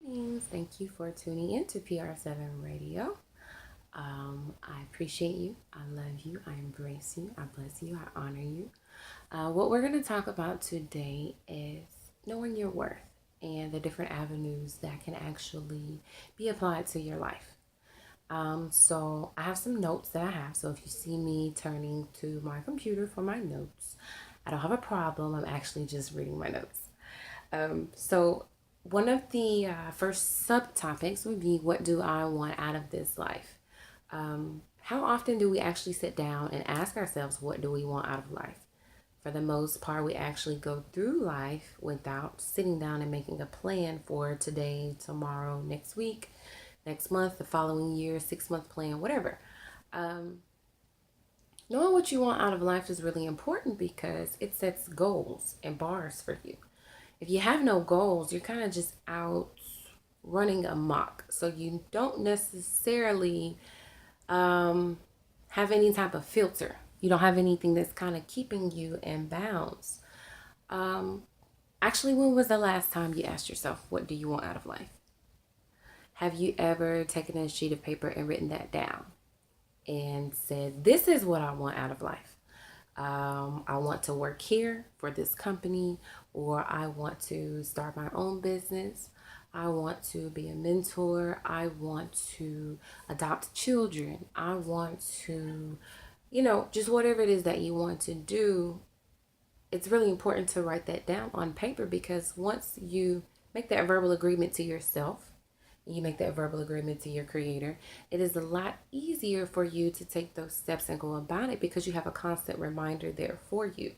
Greetings. Thank you for tuning in to PR7 Radio. I appreciate you. I love you. I embrace you. I bless you. I honor you. What we're going to talk about today is knowing your worth and the different avenues that can actually be applied to your life. So I have some notes that I have. So if you see me turning to my computer for my notes, I don't have a problem. I'm actually just reading my notes. So one of the first subtopics would be, what do I want out of this life? How often do we actually sit down and ask ourselves, what do we want out of life? For the most part, we actually go through life without sitting down and making a plan for today, tomorrow, next week, next month, the following year, 6 month plan, whatever. Um, Knowing what you want out of life is really important because it sets goals and bars for you. If you have no goals, you're kind of just out running amok. So you don't necessarily have any type of filter. You don't have anything that's kind of keeping you in bounds. Actually, when was the last time you asked yourself, what do you want out of life? Have you ever taken a sheet of paper and written that down and said, this is what I want out of life? I want to work here for this company, or I want to start my own business. I want to be a mentor. I want to adopt children. I want to, just whatever it is that you want to do. It's really important to write that down on paper, because once you make that verbal agreement to yourself, you make that verbal agreement to your creator, it is a lot easier for you to take those steps and go about it, because you have a constant reminder there for you.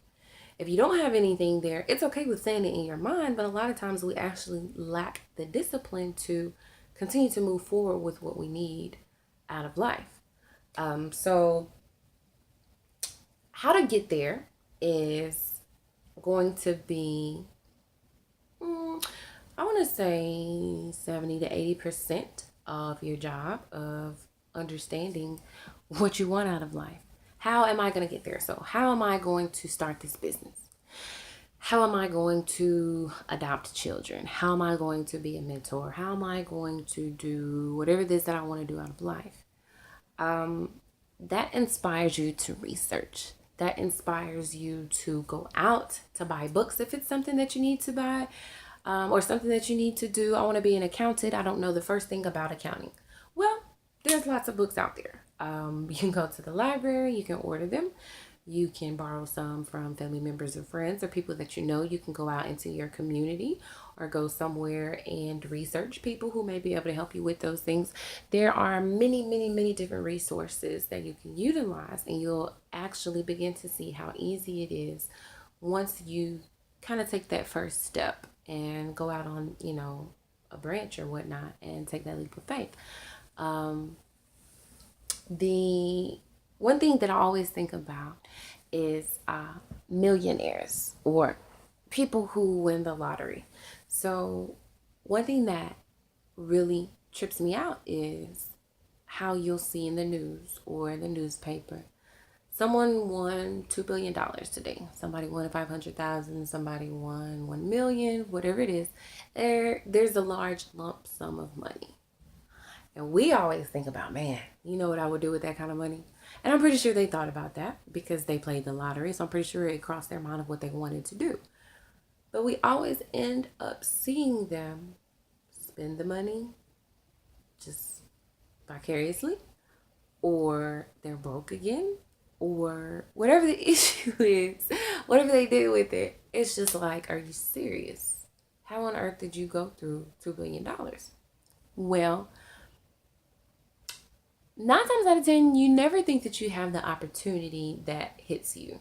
If you don't have anything there, it's okay with saying it in your mind, but a lot of times we actually lack the discipline to continue to move forward with what we need out of life. So how to get there is going to be, I want to say 70 to 80% of your job of understanding what you want out of life. How am I going to get there? So, how am I going to start this business? How am I going to adopt children? How am I going to be a mentor? How am I going to do whatever it is that I want to do out of life? That inspires you to research. That inspires you to go out to buy books if it's something that you need to buy, or something that you need to do. I want to be an accountant. I don't know the first thing about accounting. Well, there's lots of books out there. You can go to the library, you can order them. You can borrow some from family members or friends or people that you know. You can go out into your community or go somewhere and research people who may be able to help you with those things. There are many, many, many different resources that you can utilize, and you'll actually begin to see how easy it is once you kind of take that first step and go out on, a branch or whatnot and take that leap of faith. The one thing that I always think about is millionaires or people who win the lottery. So, one thing that really trips me out is how you'll see in the news or in the newspaper, someone won $2 billion today. Somebody won 500,000. Somebody won 1 million. Whatever it is, there's a large lump sum of money. And we always think about, man, you know what I would do with that kind of money? And I'm pretty sure they thought about that because they played the lottery. So I'm pretty sure it crossed their mind of what they wanted to do. But we always end up seeing them spend the money just vicariously, or they're broke again, or whatever the issue is, whatever they did with it. It's just like, are you serious? How on earth did you go through $2 billion? Well, 9 times out of 10, you never think that you have the opportunity that hits you.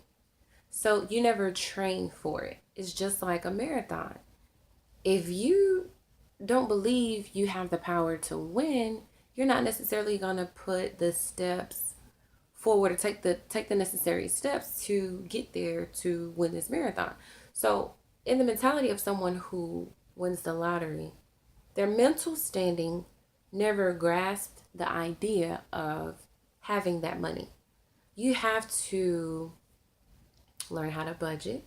So you never train for it. It's just like a marathon. If you don't believe you have the power to win, you're not necessarily going to put the steps forward or take the necessary steps to get there to win this marathon. So, in the mentality of someone who wins the lottery, their mental standing never grasped the idea of having that money. You have to learn how to budget.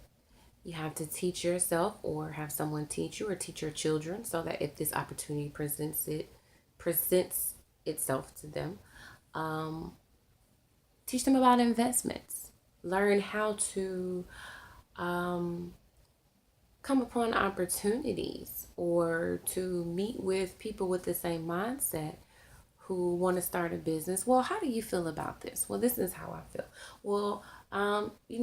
You have to teach yourself or have someone teach you or teach your children so that if this opportunity presents itself to them, um, teach them about investments. Learn how to um, come upon opportunities or to meet with people with the same mindset who want to start a business. Well, how do you feel about this? Well, this is how I feel. Well, you know,